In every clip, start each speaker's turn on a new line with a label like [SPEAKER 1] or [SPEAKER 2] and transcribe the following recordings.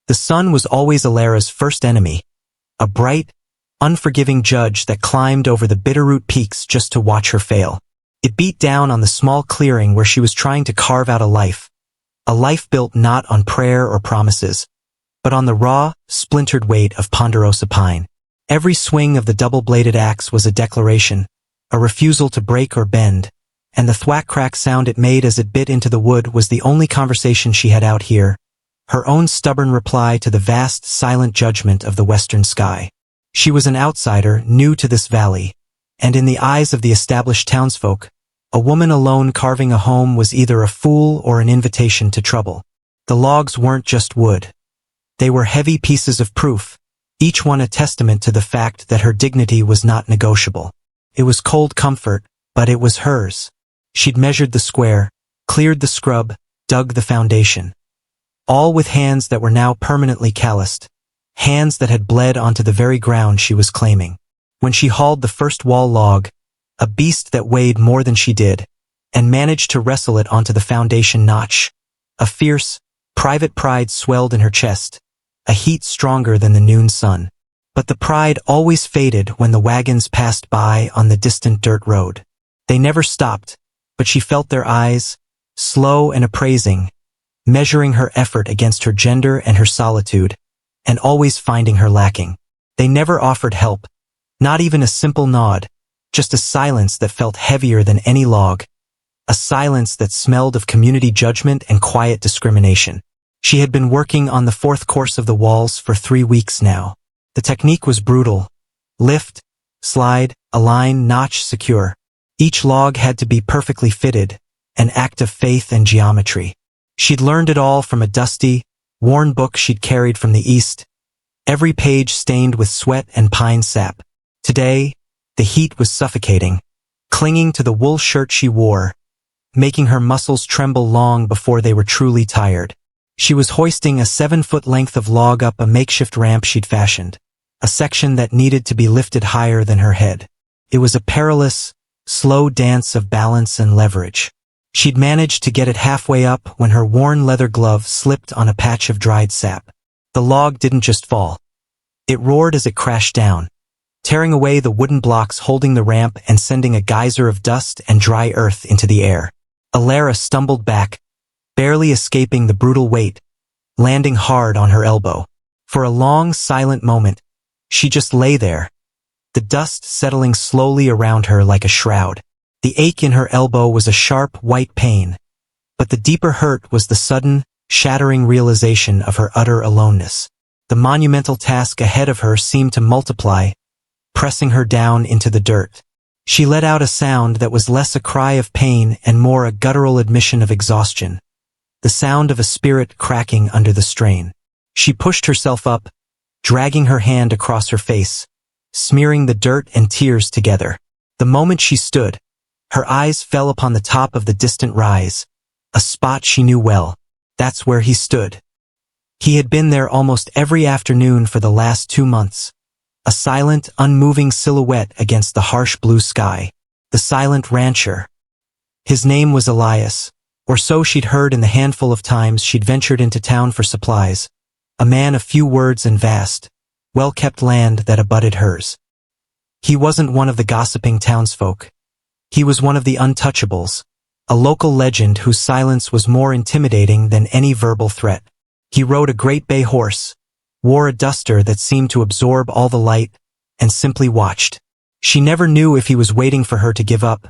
[SPEAKER 1] The sun was always Alara's first enemy, a bright, unforgiving judge that climbed over the bitterroot peaks just to watch her fail. It beat down on the small clearing where she was trying to carve out a life built not on prayer or promises, but on the raw, splintered weight of ponderosa pine. Every swing of the double-bladed axe was a declaration, a refusal to break or bend, and the thwack-crack sound it made as it bit into the wood was the only conversation she had out here, her own stubborn reply to the vast, silent judgment of the western sky. She was an outsider, new to this valley, and in the eyes of the established townsfolk, a woman alone carving a home was either a fool or an invitation to trouble. The logs weren't just wood. They were heavy pieces of proof, each one a testament to the fact that her dignity was not negotiable. It was cold comfort, but it was hers. She'd measured the square, cleared the scrub, dug the foundation. All with hands that were now permanently calloused, hands that had bled onto the very ground she was claiming. When she hauled the first wall log, a beast that weighed more than she did, and managed to wrestle it onto the foundation notch, a fierce, private pride swelled in her chest, a heat stronger than the noon sun. But the pride always faded when the wagons passed by on the distant dirt road. They never stopped, but she felt their eyes, slow and appraising, measuring her effort against her gender and her solitude, and always finding her lacking. They never offered help, not even a simple nod, just a silence that felt heavier than any log, a silence that smelled of community judgment and quiet discrimination. She had been working on the fourth course of the walls for 3 weeks now. The technique was brutal. Lift, slide, align, notch, secure. Each log had to be perfectly fitted, an act of faith and geometry. She'd learned it all from a dusty, worn book she'd carried from the east, every page stained with sweat and pine sap. Today, the heat was suffocating, clinging to the wool shirt she wore, making her muscles tremble long before they were truly tired. She was hoisting a 7-foot length of log up a makeshift ramp she'd fashioned, a section that needed to be lifted higher than her head. It was a perilous, slow dance of balance and leverage. She'd managed to get it halfway up when her worn leather glove slipped on a patch of dried sap. The log didn't just fall. It roared as it crashed down, tearing away the wooden blocks holding the ramp and sending a geyser of dust and dry earth into the air. Alara stumbled back, barely escaping the brutal weight, landing hard on her elbow. For a long, silent moment, she just lay there, the dust settling slowly around her like a shroud. The ache in her elbow was a sharp, white pain, but the deeper hurt was the sudden, shattering realization of her utter aloneness. The monumental task ahead of her seemed to multiply, pressing her down into the dirt. She let out a sound that was less a cry of pain and more a guttural admission of exhaustion, the sound of a spirit cracking under the strain. She pushed herself up, dragging her hand across her face, smearing the dirt and tears together. The moment she stood, her eyes fell upon the top of the distant rise, a spot she knew well. That's where he stood. He had been there almost every afternoon for the last 2 months, a silent, unmoving silhouette against the harsh blue sky, the silent rancher. His name was Elias, or so she'd heard in the handful of times she'd ventured into town for supplies, a man of few words and vast, well-kept land that abutted hers. He wasn't one of the gossiping townsfolk. He was one of the untouchables, a local legend whose silence was more intimidating than any verbal threat. He rode a great bay horse, wore a duster that seemed to absorb all the light, and simply watched. She never knew if he was waiting for her to give up,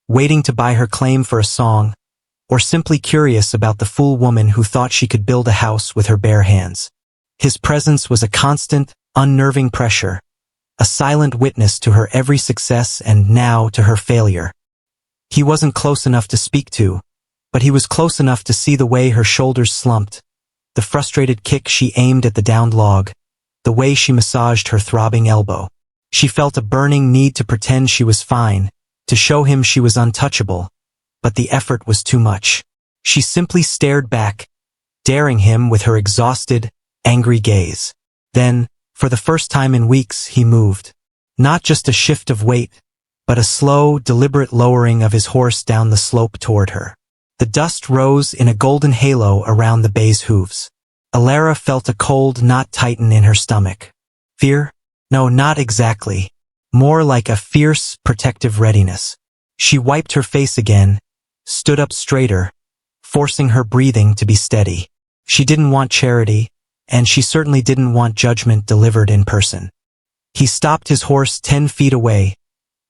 [SPEAKER 1] waiting to buy her claim for a song, or simply curious about the fool woman who thought she could build a house with her bare hands. His presence was a constant, unnerving pressure, a silent witness to her every success and now to her failure. He wasn't close enough to speak to, but he was close enough to see the way her shoulders slumped, the frustrated kick she aimed at the downed log, the way she massaged her throbbing elbow. She felt a burning need to pretend she was fine, to show him she was untouchable, but the effort was too much. She simply stared back, daring him with her exhausted, angry gaze. Then, for the first time in weeks, he moved. Not just a shift of weight, but a slow, deliberate lowering of his horse down the slope toward her. The dust rose in a golden halo around the bay's hooves. Alara felt a cold knot tighten in her stomach. Fear? No, not exactly. More like a fierce, protective readiness. She wiped her face again, stood up straighter, forcing her breathing to be steady. She didn't want charity, and she certainly didn't want judgment delivered in person. He stopped his horse 10 feet away,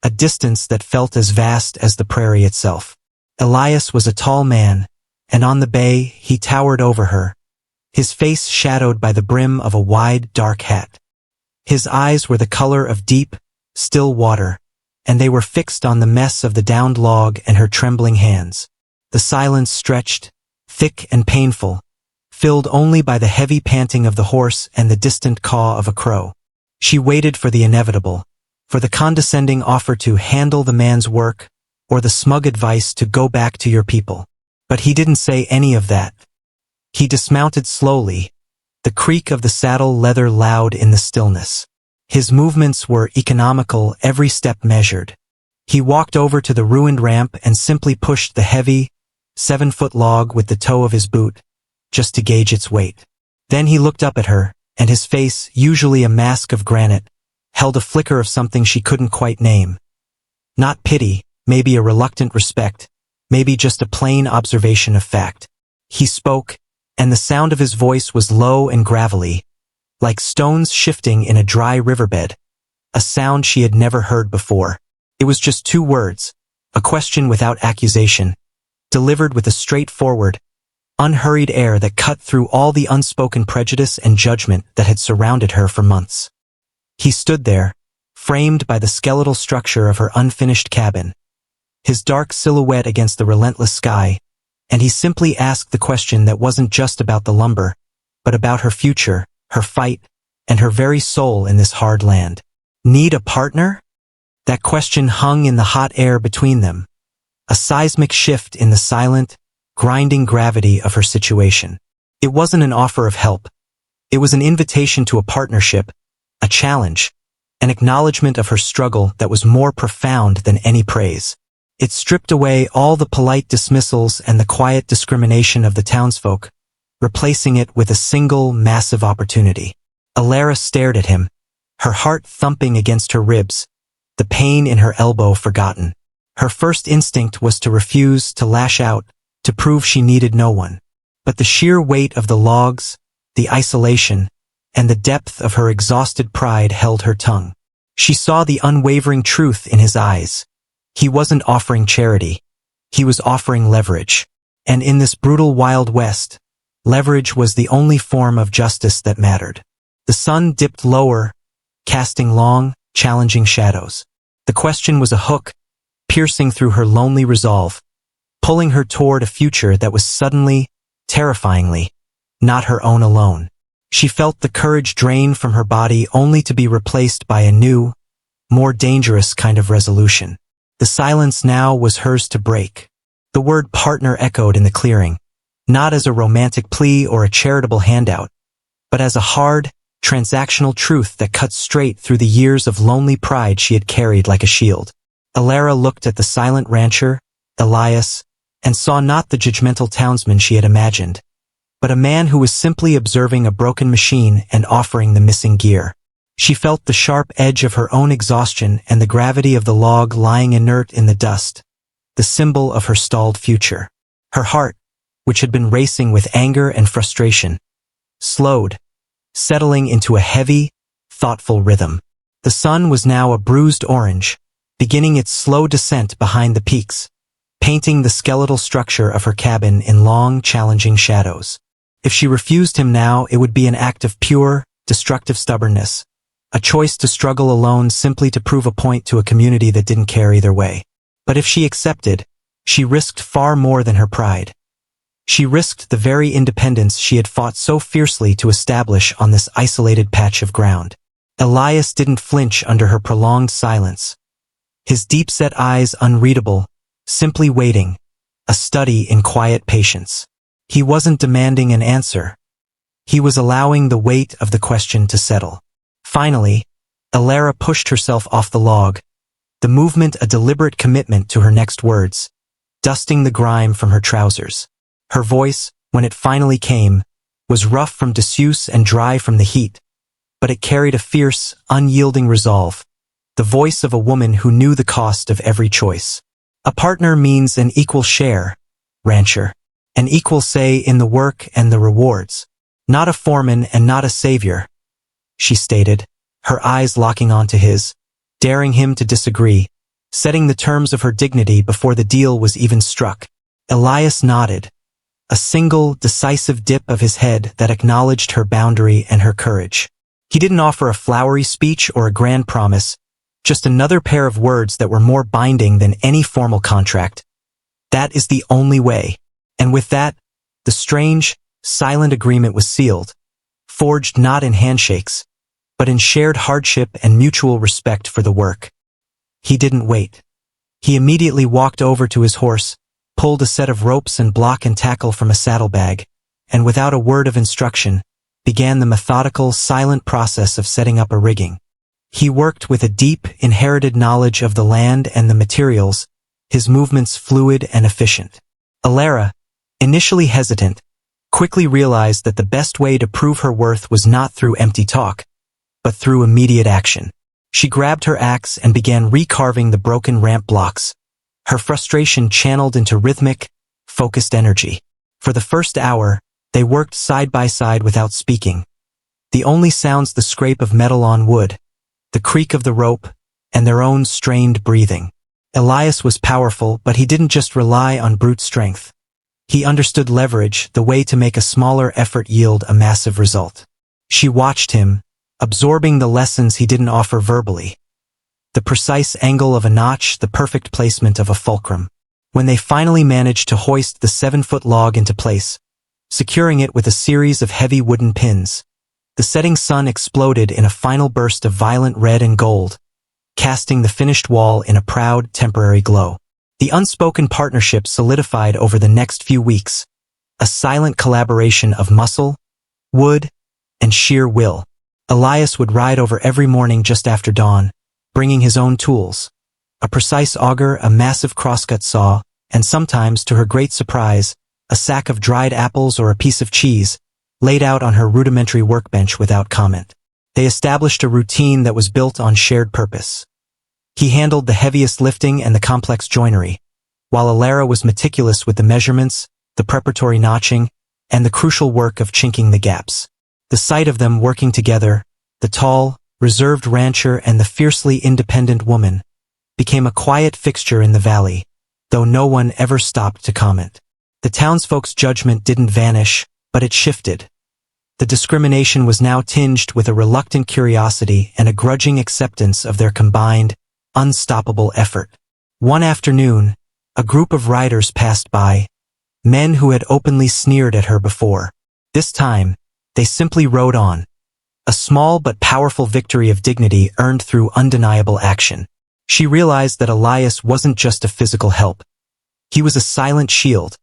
[SPEAKER 1] a distance that felt as vast as the prairie itself. Elias was a tall man, and on the bay he towered over her, his face shadowed by the brim of a wide, dark hat. His eyes were the color of deep, still water, and they were fixed on the mess of the downed log and her trembling hands. The silence stretched, thick and painful, filled only by the heavy panting of the horse and the distant caw of a crow. She waited for the inevitable, for the condescending offer to handle the man's work, or the smug advice to go back to your people. But he didn't say any of that. He dismounted slowly, the creak of the saddle leather loud in the stillness. His movements were economical, every step measured. He walked over to the ruined ramp and simply pushed the heavy, 7-foot log with the toe of his boot, just to gauge its weight. Then he looked up at her, and his face, usually a mask of granite, held a flicker of something she couldn't quite name. Not pity, maybe a reluctant respect, maybe just a plain observation of fact. He spoke, and the sound of his voice was low and gravelly, like stones shifting in a dry riverbed, a sound she had never heard before. It was just 2 words, a question without accusation, delivered with a straightforward, unhurried air that cut through all the unspoken prejudice and judgment that had surrounded her for months. He stood there, framed by the skeletal structure of her unfinished cabin, his dark silhouette against the relentless sky, and he simply asked the question that wasn't just about the lumber, but about her future, her fight, and her very soul in this hard land. Need a partner? That question hung in the hot air between them, a seismic shift in the silent, grinding gravity of her situation. It wasn't an offer of help. It was an invitation to a partnership, a challenge, an acknowledgement of her struggle that was more profound than any praise. It stripped away all the polite dismissals and the quiet discrimination of the townsfolk, replacing it with a single, massive opportunity. Alara stared at him, her heart thumping against her ribs, the pain in her elbow forgotten. Her first instinct was to refuse, to lash out, to prove she needed no one. But the sheer weight of the logs, the isolation, and the depth of her exhausted pride held her tongue. She saw the unwavering truth in his eyes. He wasn't offering charity. He was offering leverage. And in this brutal Wild West, leverage was the only form of justice that mattered. The sun dipped lower, casting long, challenging shadows. The question was a hook, piercing through her lonely resolve, pulling her toward a future that was suddenly, terrifyingly, not her own alone. She felt the courage drain from her body only to be replaced by a new, more dangerous kind of resolution. The silence now was hers to break. The word partner echoed in the clearing, not as a romantic plea or a charitable handout, but as a hard, transactional truth that cut straight through the years of lonely pride she had carried like a shield. Alara looked at the silent rancher, Elias, and saw not the judgmental townsman she had imagined, but a man who was simply observing a broken machine and offering the missing gear. She felt the sharp edge of her own exhaustion and the gravity of the log lying inert in the dust, the symbol of her stalled future. Her heart, which had been racing with anger and frustration, slowed, settling into a heavy, thoughtful rhythm. The sun was now a bruised orange, beginning its slow descent behind the peaks, painting the skeletal structure of her cabin in long, challenging shadows. If she refused him now, it would be an act of pure, destructive stubbornness, a choice to struggle alone simply to prove a point to a community that didn't care either way. But if she accepted, she risked far more than her pride. She risked the very independence she had fought so fiercely to establish on this isolated patch of ground. Elias didn't flinch under her prolonged silence, his deep-set eyes unreadable, simply waiting, a study in quiet patience. He wasn't demanding an answer. He was allowing the weight of the question to settle. Finally, Alara pushed herself off the log, the movement a deliberate commitment to her next words, dusting the grime from her trousers. Her voice, when it finally came, was rough from disuse and dry from the heat, but it carried a fierce, unyielding resolve, the voice of a woman who knew the cost of every choice. A partner means an equal share, rancher, an equal say in the work and the rewards, not a foreman and not a savior, she stated, her eyes locking onto his, daring him to disagree, setting the terms of her dignity before the deal was even struck. Elias nodded, a single, decisive dip of his head that acknowledged her boundary and her courage. He didn't offer a flowery speech or a grand promise, just another pair of words that were more binding than any formal contract. That is the only way. And with that, the strange, silent agreement was sealed, forged not in handshakes, but in shared hardship and mutual respect for the work. He didn't wait. He immediately walked over to his horse, pulled a set of ropes and block and tackle from a saddlebag, and without a word of instruction, began the methodical, silent process of setting up a rigging. He worked with a deep, inherited knowledge of the land and the materials, his movements fluid and efficient. Alara, initially hesitant, quickly realized that the best way to prove her worth was not through empty talk, but through immediate action. She grabbed her axe and began recarving the broken ramp blocks, her frustration channeled into rhythmic, focused energy. For the first hour, they worked side by side without speaking. The only sounds the scrape of metal on wood, the creak of the rope, and their own strained breathing. Elias was powerful, but he didn't just rely on brute strength. He understood leverage, the way to make a smaller effort yield a massive result. She watched him, absorbing the lessons he didn't offer verbally. The precise angle of a notch, the perfect placement of a fulcrum. When they finally managed to hoist the 7-foot log into place, securing it with a series of heavy wooden pins, the setting sun exploded in a final burst of violent red and gold, casting the finished wall in a proud, temporary glow. The unspoken partnership solidified over the next few weeks, a silent collaboration of muscle, wood, and sheer will. Elias would ride over every morning just after dawn, bringing his own tools, a precise auger, a massive crosscut saw, and sometimes, to her great surprise, a sack of dried apples or a piece of cheese, laid out on her rudimentary workbench without comment. They established a routine that was built on shared purpose. He handled the heaviest lifting and the complex joinery, while Alara was meticulous with the measurements, the preparatory notching, and the crucial work of chinking the gaps. The sight of them working together, the tall, reserved rancher and the fiercely independent woman, became a quiet fixture in the valley, though no one ever stopped to comment. The townsfolk's judgment didn't vanish, but it shifted. The discrimination was now tinged with a reluctant curiosity and a grudging acceptance of their combined, unstoppable effort. One afternoon, a group of riders passed by, men who had openly sneered at her before. This time, they simply rode on, a small but powerful victory of dignity earned through undeniable action. She realized that Elias wasn't just a physical help. He was a silent shield,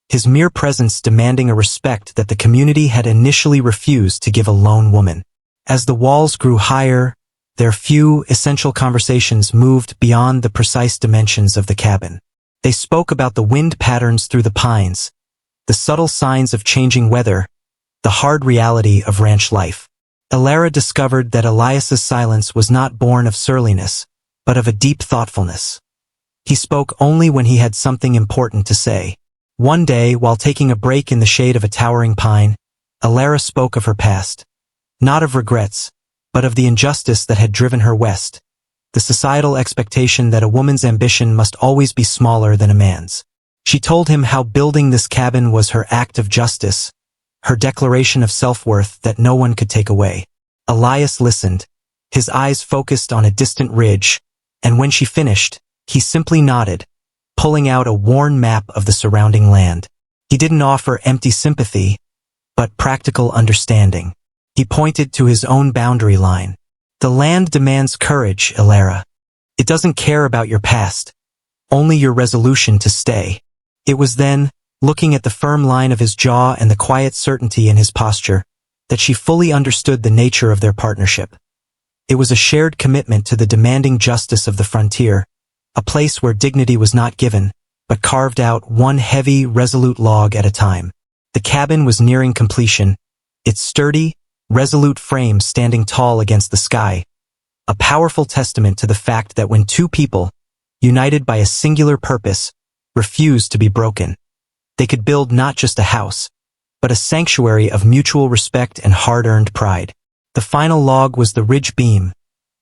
[SPEAKER 1] his mere presence demanding a respect that the community had initially refused to give a lone woman. As the walls grew higher, their few, essential conversations moved beyond the precise dimensions of the cabin. They spoke about the wind patterns through the pines, the subtle signs of changing weather, the hard reality of ranch life. Alara discovered that Elias's silence was not born of surliness, but of a deep thoughtfulness. He spoke only when he had something important to say. One day, while taking a break in the shade of a towering pine, Alara spoke of her past. Not of regrets, but of the injustice that had driven her west, the societal expectation that a woman's ambition must always be smaller than a man's. She told him how building this cabin was her act of justice, her declaration of self-worth that no one could take away. Elias listened, his eyes focused on a distant ridge, and when she finished, he simply nodded, pulling out a worn map of the surrounding land. He didn't offer empty sympathy, but practical understanding. He pointed to his own boundary line. The land demands courage, Alara. It doesn't care about your past, only your resolution to stay. It was then, looking at the firm line of his jaw and the quiet certainty in his posture, that she fully understood the nature of their partnership. It was a shared commitment to the demanding justice of the frontier, a place where dignity was not given, but carved out one heavy, resolute log at a time. The cabin was nearing completion, its sturdy, resolute frame standing tall against the sky, a powerful testament to the fact that when two people, united by a singular purpose, refused to be broken, they could build not just a house, but a sanctuary of mutual respect and hard-earned pride. The final log was the ridge beam,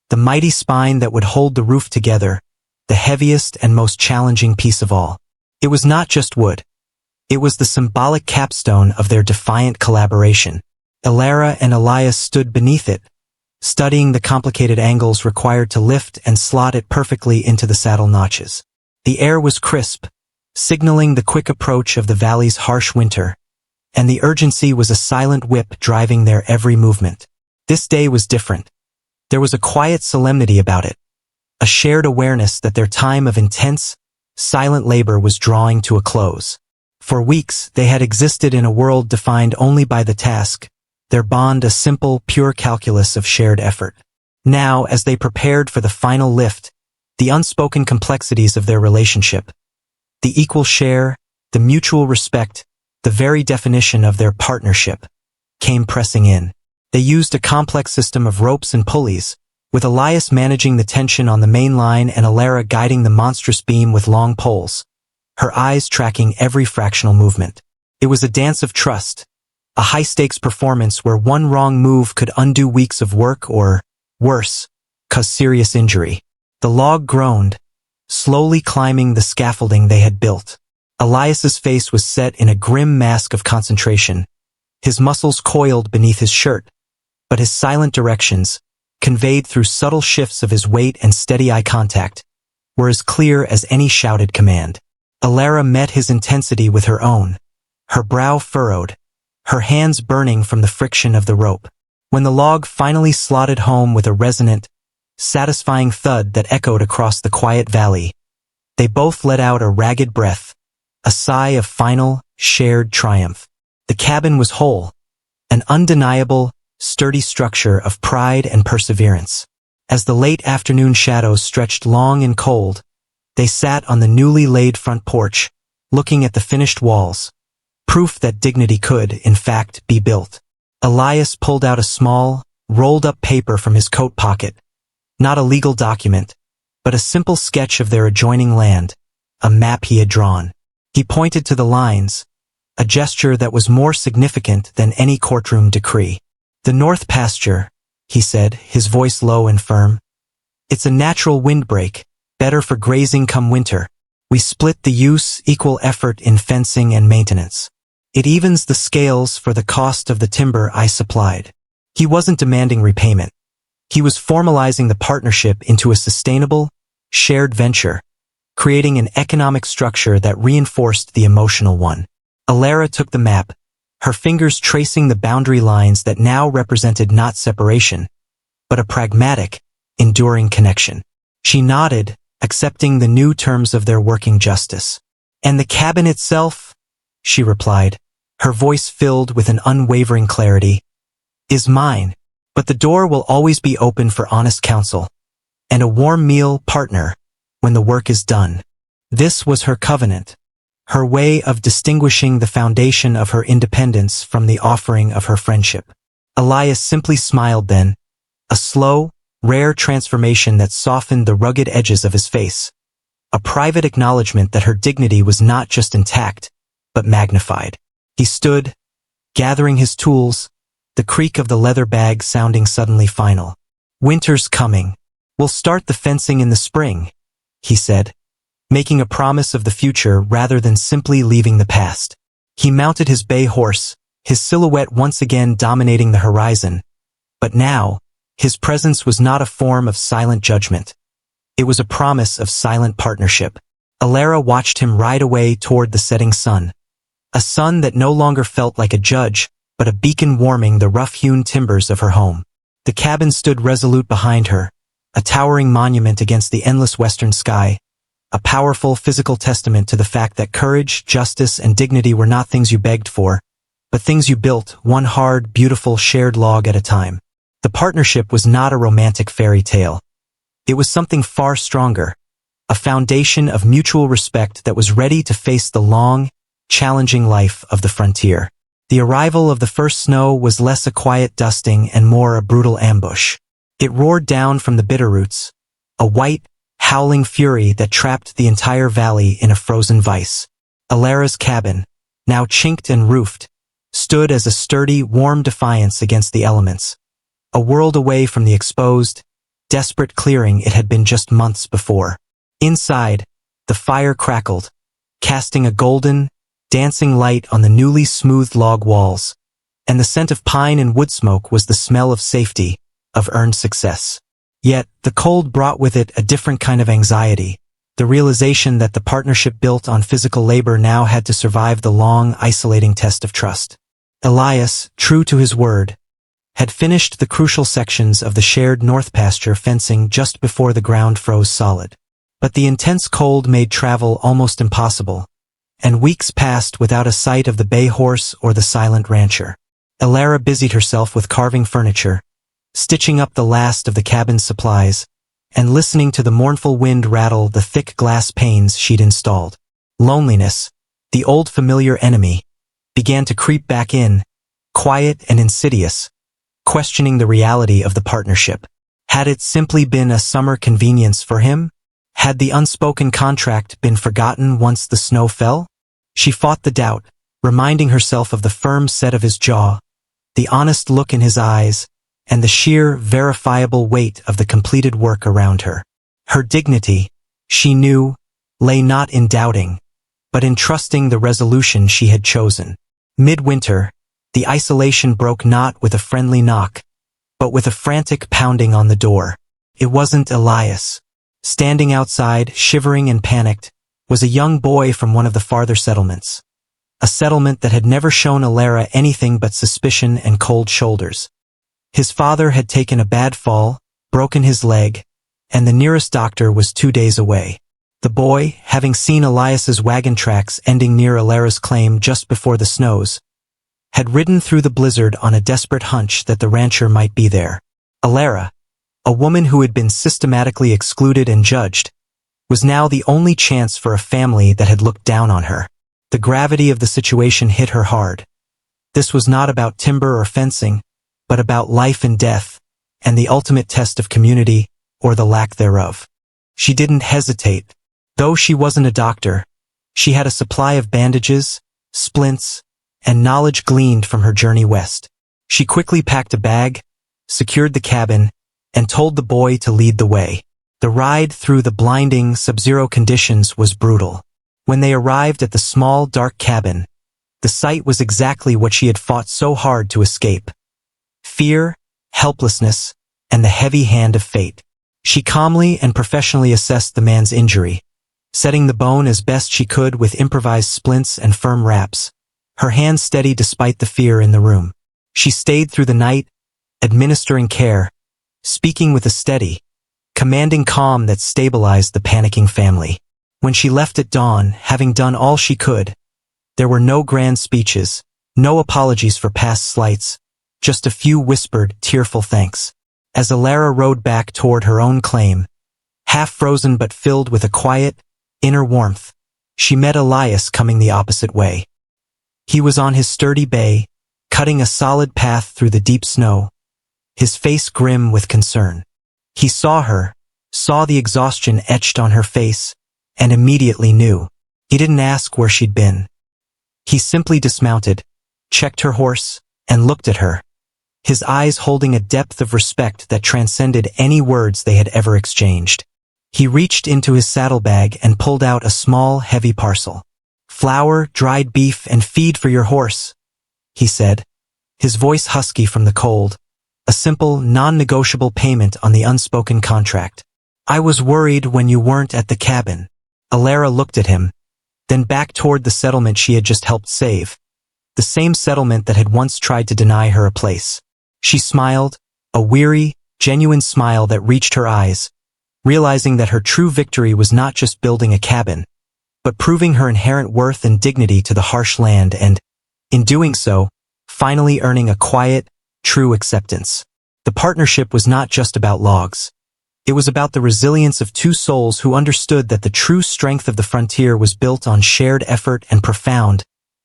[SPEAKER 1] the mighty spine that would hold the roof together, the heaviest and most challenging piece of all. It was not just wood. It was the symbolic capstone of their defiant collaboration. Elara and Elias stood beneath it, studying the complicated angles required to lift and slot it perfectly into the saddle notches. The air was crisp, signaling the quick approach of the valley's harsh winter, and the urgency was a silent whip driving their every movement. This day was different. There was a quiet solemnity about it, a shared awareness that their time of intense, silent labor was drawing to a close. For weeks, they had existed in a world defined only by the task, their bond a simple, pure calculus of shared effort. Now, as they prepared for the final lift, the unspoken complexities of their relationship, the equal share, the mutual respect, the very definition of their partnership, came pressing in. They used a complex system of ropes and pulleys, with Elias managing the tension on the main line and Elara guiding the monstrous beam with long poles, her eyes tracking every fractional movement. It was a dance of trust, a high-stakes performance where one wrong move could undo weeks of work or, worse, cause serious injury. The log groaned, slowly climbing the scaffolding they had built. Elias's face was set in a grim mask of concentration, his muscles coiled beneath his shirt, but his silent directions, conveyed through subtle shifts of his weight and steady eye contact, were as clear as any shouted command. Elara met his intensity with her own, her brow furrowed, her hands burning from the friction of the rope. When the log finally slotted home with a resonant, satisfying thud that echoed across the quiet valley, they both let out a ragged breath, a sigh of final, shared triumph. The cabin was whole, an undeniable, sturdy structure of pride and perseverance. As the late afternoon shadows stretched long and cold, they sat on the newly laid front porch, looking at the finished walls, proof that dignity could, in fact, be built. Elias pulled out a small, rolled-up paper from his coat pocket, not a legal document, but a simple sketch of their adjoining land, a map he had drawn. He pointed to the lines, a gesture that was more significant than any courtroom decree. "The north pasture," he said, his voice low and firm. "It's a natural windbreak, better for grazing come winter. We split the use, equal effort in fencing and maintenance. It evens the scales for the cost of the timber I supplied." He wasn't demanding repayment. He was formalizing the partnership into a sustainable, shared venture, creating an economic structure that reinforced the emotional one. Elara took the map, her fingers tracing the boundary lines that now represented not separation, but a pragmatic, enduring connection. She nodded, accepting the new terms of their working justice. "And the cabin itself," she replied, her voice filled with an unwavering clarity, "is mine, but the door will always be open for honest counsel, and a warm meal partner, when the work is done." This was her covenant, her way of distinguishing the foundation of her independence from the offering of her friendship. Elias simply smiled then, a slow, rare transformation that softened the rugged edges of his face, a private acknowledgement that her dignity was not just intact, but magnified. He stood, gathering his tools, the creak of the leather bag sounding suddenly final. "Winter's coming. We'll start the fencing in the spring," he said, making a promise of the future rather than simply leaving the past. He mounted his bay horse, his silhouette once again dominating the horizon, but now, his presence was not a form of silent judgment. It was a promise of silent partnership. Elara watched him ride away toward the setting sun, a sun that no longer felt like a judge, but a beacon warming the rough-hewn timbers of her home. The cabin stood resolute behind her, a towering monument against the endless western sky, a powerful physical testament to the fact that courage, justice, and dignity were not things you begged for, but things you built, one hard, beautiful, shared log at a time. The partnership was not a romantic fairy tale. It was something far stronger, a foundation of mutual respect that was ready to face the long, challenging life of the frontier. The arrival of the first snow was less a quiet dusting and more a brutal ambush. It roared down from the Bitterroots, a white, howling fury that trapped the entire valley in a frozen vice. Alara's cabin, now chinked and roofed, stood as a sturdy, warm defiance against the elements. A world away from the exposed, desperate clearing it had been just months before. Inside, the fire crackled, casting a golden, dancing light on the newly smoothed log walls, and the scent of pine and wood smoke was the smell of safety, of earned success. Yet, the cold brought with it a different kind of anxiety, the realization that the partnership built on physical labor now had to survive the long, isolating test of trust. Elias, true to his word, had finished the crucial sections of the shared north pasture fencing just before the ground froze solid. But the intense cold made travel almost impossible, and weeks passed without a sight of the bay horse or the silent rancher. Alara busied herself with carving furniture, stitching up the last of the cabin's supplies, and listening to the mournful wind rattle the thick glass panes she'd installed. Loneliness, the old familiar enemy, began to creep back in, quiet and insidious, questioning the reality of the partnership. Had it simply been a summer convenience for him? Had the unspoken contract been forgotten once the snow fell? She fought the doubt, reminding herself of the firm set of his jaw, the honest look in his eyes, and the sheer, verifiable weight of the completed work around her. Her dignity, she knew, lay not in doubting, but in trusting the resolution she had chosen. Midwinter, the isolation broke not with a friendly knock, but with a frantic pounding on the door. It wasn't Elias. Standing outside, shivering and panicked, was a young boy from one of the farther settlements. A settlement that had never shown Alara anything but suspicion and cold shoulders. His father had taken a bad fall, broken his leg, and the nearest doctor was 2 days away. The boy, having seen Elias's wagon tracks ending near Alara's claim just before the snows, had ridden through the blizzard on a desperate hunch that the rancher might be there. Alara, a woman who had been systematically excluded and judged, was now the only chance for a family that had looked down on her. The gravity of the situation hit her hard. This was not about timber or fencing, but about life and death, and the ultimate test of community, or the lack thereof. She didn't hesitate. Though she wasn't a doctor, she had a supply of bandages, splints, and knowledge gleaned from her journey west. She quickly packed a bag, secured the cabin, and told the boy to lead the way. The ride through the blinding, sub-zero conditions was brutal. When they arrived at the small, dark cabin, the sight was exactly what she had fought so hard to escape. Fear, helplessness, and the heavy hand of fate. She calmly and professionally assessed the man's injury, setting the bone as best she could with improvised splints and firm wraps, her hands steady despite the fear in the room. She stayed through the night, administering care, speaking with a steady, commanding calm that stabilized the panicking family. When she left at dawn, having done all she could, there were no grand speeches, no apologies for past slights, just a few whispered, tearful thanks. As Alara rode back toward her own claim, half frozen but filled with a quiet, inner warmth, she met Elias coming the opposite way. He was on his sturdy bay, cutting a solid path through the deep snow, his face grim with concern. He saw her, saw the exhaustion etched on her face, and immediately knew. He didn't ask where she'd been. He simply dismounted, checked her horse, and looked at her, his eyes holding a depth of respect that transcended any words they had ever exchanged. He reached into his saddlebag and pulled out a small, heavy parcel. "Flour, dried beef, and feed for your horse," he said, his voice husky from the cold, a simple, non-negotiable payment on the unspoken contract. "I was worried when you weren't at the cabin." Alara looked at him, then back toward the settlement she had just helped save, the same settlement that had once tried to deny her a place. She smiled, a weary, genuine smile that reached her eyes, realizing that her true victory was not just building a cabin, but proving her inherent worth and dignity to the harsh land and, in doing so, finally earning a quiet, true acceptance. The partnership was not just about logs. It was about the resilience of two souls who understood that the true strength of the frontier was built on shared effort and profound,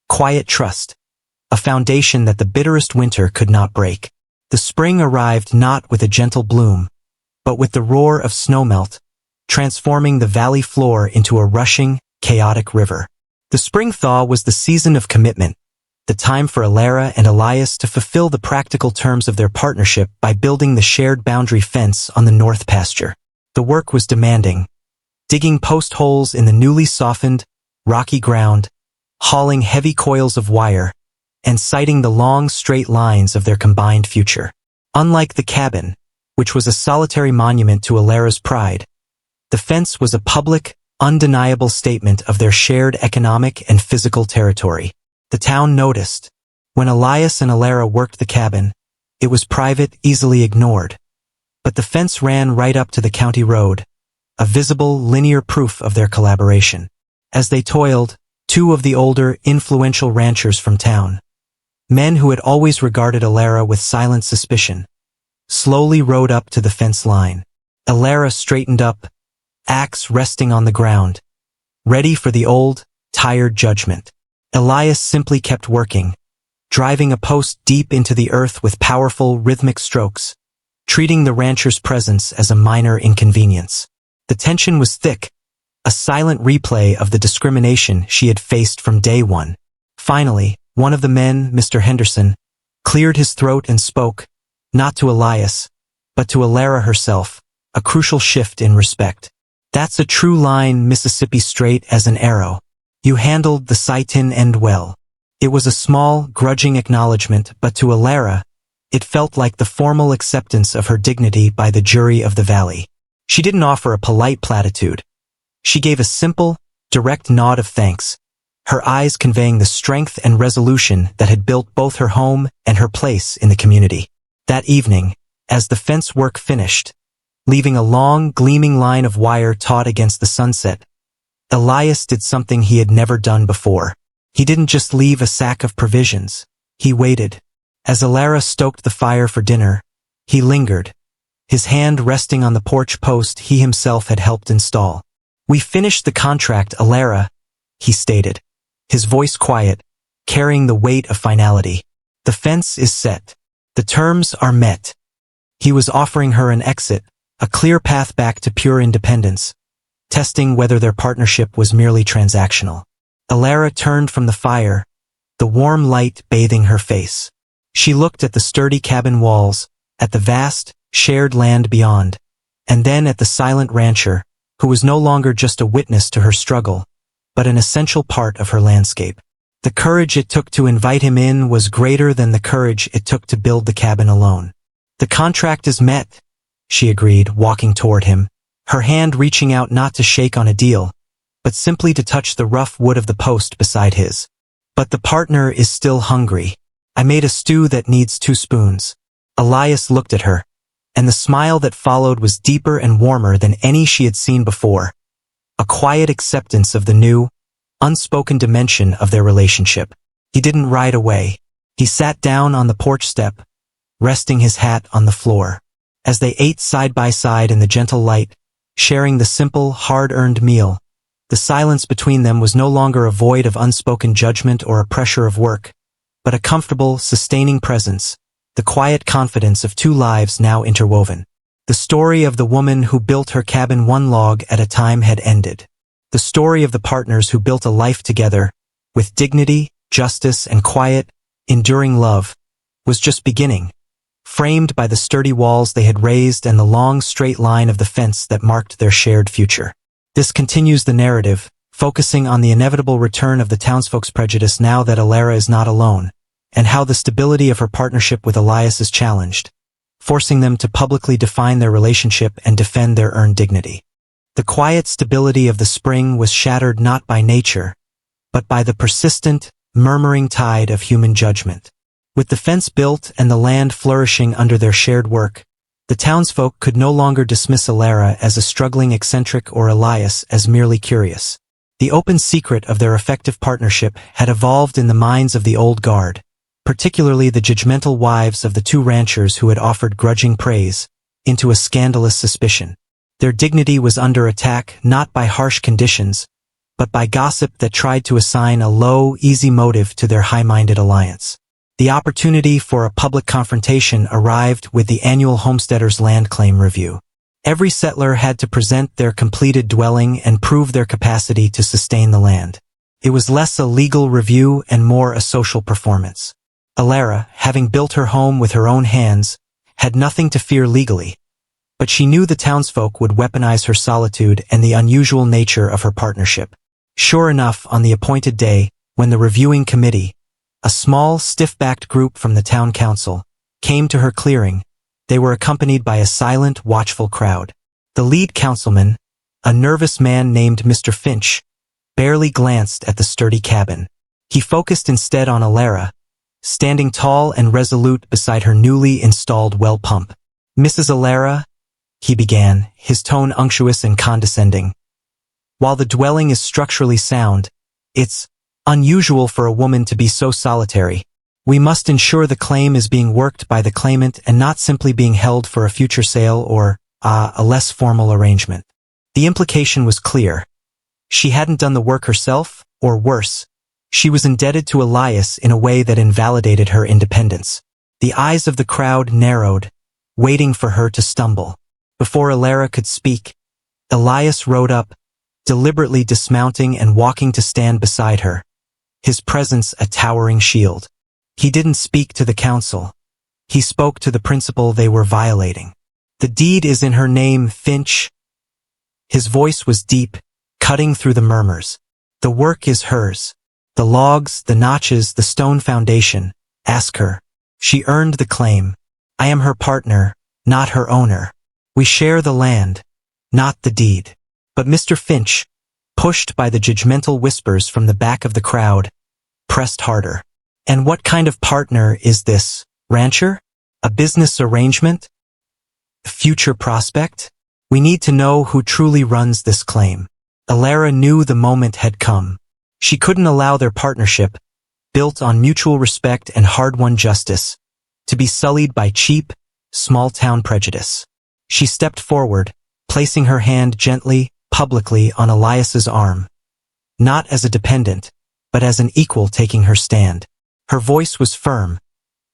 [SPEAKER 1] quiet trust. a foundation that the bitterest winter could not break. The spring arrived not with a gentle bloom, but with the roar of snowmelt, transforming the valley floor into a rushing, chaotic river. The spring thaw was the season of commitment, the time for Alara and Elias to fulfill the practical terms of their partnership by building the shared boundary fence on the north pasture. The work was demanding, digging post holes in the newly softened, rocky ground, hauling heavy coils of wire, and sighting the long, straight lines of their combined future. Unlike the cabin, which was a solitary monument to Alara's pride, the fence was a public, undeniable statement of their shared economic and physical territory. The town noticed. When Elias and Alara worked the cabin, it was private, easily ignored. But the fence ran right up to the county road, a visible, linear proof of their collaboration. As they toiled, two of the older, influential ranchers from town, men who had always regarded Alara with silent suspicion, slowly rode up to the fence line. Alara straightened up, axe resting on the ground, ready for the old, tired judgment. Elias simply kept working, driving a post deep into the earth with powerful, rhythmic strokes, treating the rancher's presence as a minor inconvenience. The tension was thick, a silent replay of the discrimination she had faced from day one. Finally, one of the men, Mr. Henderson, cleared his throat and spoke, not to Elias, but to Alara herself, a crucial shift in respect. "That's a true line, Mississippi, straight as an arrow. You handled the sightin' end well." It was a small, grudging acknowledgement, but to Alara, it felt like the formal acceptance of her dignity by the jury of the valley. She didn't offer a polite platitude. She gave a simple, direct nod of thanks, her eyes conveying the strength and resolution that had built both her home and her place in the community. That evening, as the fence work finished, leaving a long, gleaming line of wire taut against the sunset, Elias did something he had never done before. He didn't just leave a sack of provisions. He waited. As Alara stoked the fire for dinner, he lingered, his hand resting on the porch post he himself had helped install. "We finished the contract, Alara," he stated, his voice quiet, carrying the weight of finality. "The fence is set. The terms are met." He was offering her an exit, a clear path back to pure independence, testing whether their partnership was merely transactional. Alara turned from the fire, the warm light bathing her face. She looked at the sturdy cabin walls, at the vast, shared land beyond, and then at the silent rancher, who was no longer just a witness to her struggle, but an essential part of her landscape. The courage it took to invite him in was greater than the courage it took to build the cabin alone. "The contract is met," she agreed, walking toward him, her hand reaching out not to shake on a deal, but simply to touch the rough wood of the post beside his. "But the partner is still hungry. I made a stew that needs 2 spoons. Elias looked at her, and the smile that followed was deeper and warmer than any she had seen before, a quiet acceptance of the new, unspoken dimension of their relationship. He didn't ride away. He sat down on the porch step, resting his hat on the floor. As they ate side by side in the gentle light, sharing the simple, hard-earned meal, the silence between them was no longer a void of unspoken judgment or a pressure of work, but a comfortable, sustaining presence, the quiet confidence of 2 lives now interwoven. The story of the woman who built her cabin one log at a time had ended. The story of the partners who built a life together, with dignity, justice, and quiet, enduring love, was just beginning, framed by the sturdy walls they had raised and the long, straight line of the fence that marked their shared future. This continues the narrative, focusing on the inevitable return of the townsfolk's prejudice now that Alara is not alone, and how the stability of her partnership with Elias is challenged, forcing them to publicly define their relationship and defend their earned dignity. The quiet stability of the spring was shattered not by nature, but by the persistent, murmuring tide of human judgment. With the fence built and the land flourishing under their shared work, the townsfolk could no longer dismiss Alara as a struggling eccentric or Elias as merely curious. The open secret of their effective partnership had evolved in the minds of the old guard, particularly the judgmental wives of the 2 ranchers who had offered grudging praise, into a scandalous suspicion. Their dignity was under attack not by harsh conditions, but by gossip that tried to assign a low, easy motive to their high-minded alliance. The opportunity for a public confrontation arrived with the annual Homesteaders Land Claim Review. Every settler had to present their completed dwelling and prove their capacity to sustain the land. It was less a legal review and more a social performance. Alara, having built her home with her own hands, had nothing to fear legally, but she knew the townsfolk would weaponize her solitude and the unusual nature of her partnership. Sure enough, on the appointed day, when the reviewing committee, a small, stiff-backed group from the town council, came to her clearing, they were accompanied by a silent, watchful crowd. The lead councilman, a nervous man named Mr. Finch, barely glanced at the sturdy cabin. He focused instead on Alara, standing tall and resolute beside her newly installed well pump. "Mrs. Alara," he began, his tone unctuous and condescending. "While the dwelling is structurally sound, it's unusual for a woman to be so solitary. We must ensure the claim is being worked by the claimant and not simply being held for a future sale or, a less formal arrangement." The implication was clear. She hadn't done the work herself, or worse, she was indebted to Elias in a way that invalidated her independence. The eyes of the crowd narrowed, waiting for her to stumble. Before Alara could speak, Elias rode up, deliberately dismounting and walking to stand beside her, his presence a towering shield. He didn't speak to the council. He spoke to the principle they were violating. "The deed is in her name, Finch." His voice was deep, cutting through the murmurs. "The work is hers. The logs, the notches, the stone foundation. Ask her. She earned the claim. I am her partner, not her owner. We share the land, not the deed." But Mr. Finch, pushed by the judgmental whispers from the back of the crowd, pressed harder. "And what kind of partner is this, rancher? A business arrangement? A future prospect? We need to know who truly runs this claim." Alara knew the moment had come. She couldn't allow their partnership, built on mutual respect and hard-won justice, to be sullied by cheap, small-town prejudice. She stepped forward, placing her hand gently, publicly on Elias's arm. Not as a dependent, but as an equal taking her stand. Her voice was firm,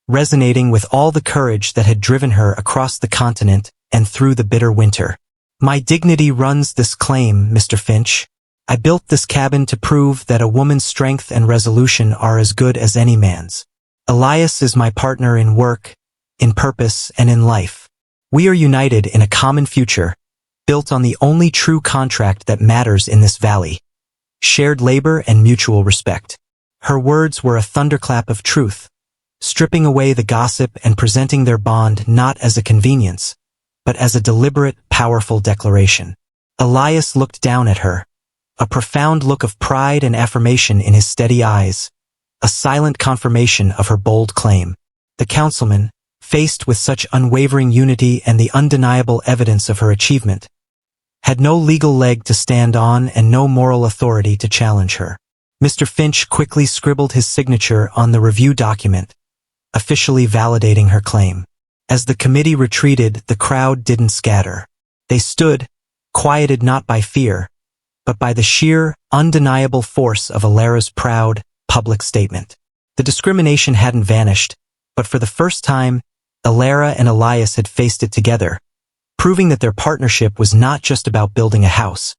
[SPEAKER 1] resonating with all the courage that had driven her across the continent and through the bitter winter. "My dignity runs this claim, Mr. Finch. I built this cabin to prove that a woman's strength and resolution are as good as any man's. Elias is my partner in work, in purpose, and in life. We are united in a common future, built on the only true contract that matters in this valley: shared labor and mutual respect." Her words were a thunderclap of truth, stripping away the gossip and presenting their bond not as a convenience, but as a deliberate, powerful declaration. Elias looked down at her, a profound look of pride and affirmation in his steady eyes, a silent confirmation of her bold claim. The councilman, faced with such unwavering unity and the undeniable evidence of her achievement, had no legal leg to stand on and no moral authority to challenge her. Mr. Finch quickly scribbled his signature on the review document, officially validating her claim. As the committee retreated, the crowd didn't scatter. They stood, quieted not by fear, but by the sheer, undeniable force of Alara's proud, public statement. The discrimination hadn't vanished, but for the first time, Alara and Elias had faced it together, proving that their partnership was not just about building a house,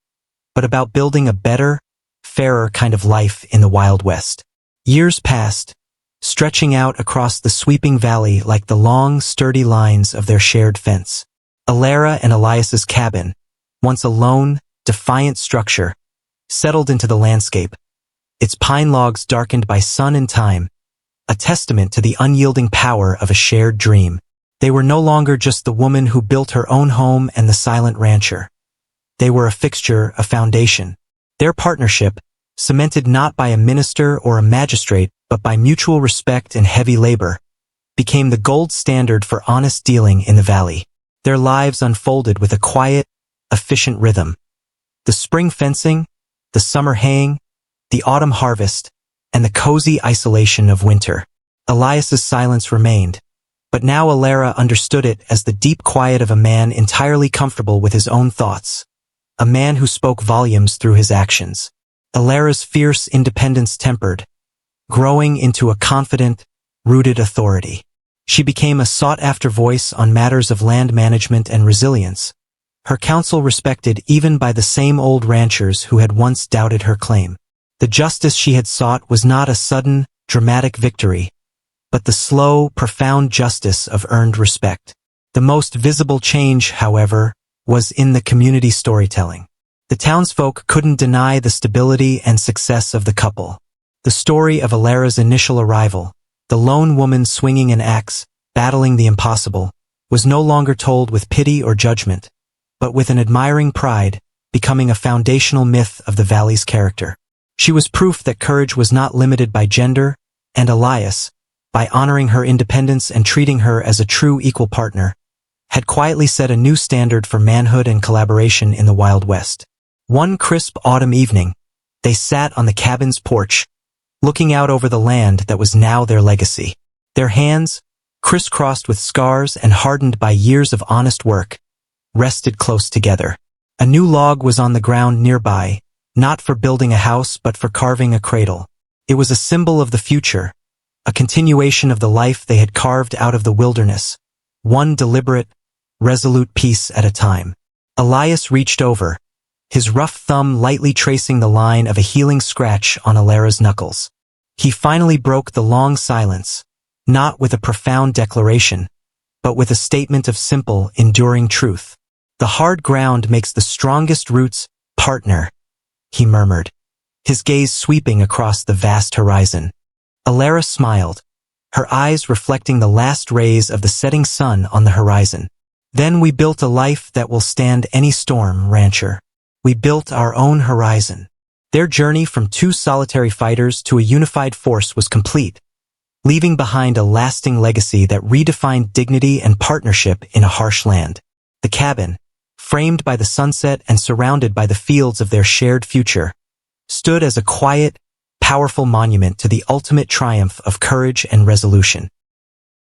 [SPEAKER 1] but about building a better, fairer kind of life in the Wild West. Years passed, stretching out across the sweeping valley like the long, sturdy lines of their shared fence. Alara and Elias's cabin, once a lone, defiant structure, settled into the landscape, its pine logs darkened by sun and time, a testament to the unyielding power of a shared dream. They were no longer just the woman who built her own home and the silent rancher. They were a fixture, a foundation. Their partnership, cemented not by a minister or a magistrate, but by mutual respect and heavy labor, became the gold standard for honest dealing in the valley. Their lives unfolded with a quiet, efficient rhythm. The spring fencing, the summer haying, the autumn harvest, and the cozy isolation of winter. Elias's silence remained, but now Alara understood it as the deep quiet of a man entirely comfortable with his own thoughts, a man who spoke volumes through his actions. Alara's fierce independence tempered, growing into a confident, rooted authority. She became a sought-after voice on matters of land management and resilience, her counsel respected even by the same old ranchers who had once doubted her claim. The justice she had sought was not a sudden, dramatic victory, but the slow, profound justice of earned respect. The most visible change, however, was in the community storytelling. The townsfolk couldn't deny the stability and success of the couple. The story of Alara's initial arrival, the lone woman swinging an axe, battling the impossible, was no longer told with pity or judgment, but with an admiring pride, becoming a foundational myth of the valley's character. She was proof that courage was not limited by gender, and Elias, by honoring her independence and treating her as a true equal partner, had quietly set a new standard for manhood and collaboration in the Wild West. One crisp autumn evening, they sat on the cabin's porch, looking out over the land that was now their legacy. Their hands, crisscrossed with scars and hardened by years of honest work, rested close together. A new log was on the ground nearby, not for building a house but for carving a cradle. It was a symbol of the future, a continuation of the life they had carved out of the wilderness, one deliberate, resolute piece at a time. Elias reached over, his rough thumb lightly tracing the line of a healing scratch on Alara's knuckles. He finally broke the long silence, not with a profound declaration, but with a statement of simple, enduring truth. "The hard ground makes the strongest roots, partner," he murmured, his gaze sweeping across the vast horizon. Alara smiled, her eyes reflecting the last rays of the setting sun on the horizon. "Then we built a life that will stand any storm, rancher. We built our own horizon." Their journey from two solitary fighters to a unified force was complete, leaving behind a lasting legacy that redefined dignity and partnership in a harsh land. The cabin, framed by the sunset and surrounded by the fields of their shared future, stood as a quiet, powerful monument to the ultimate triumph of courage and resolution.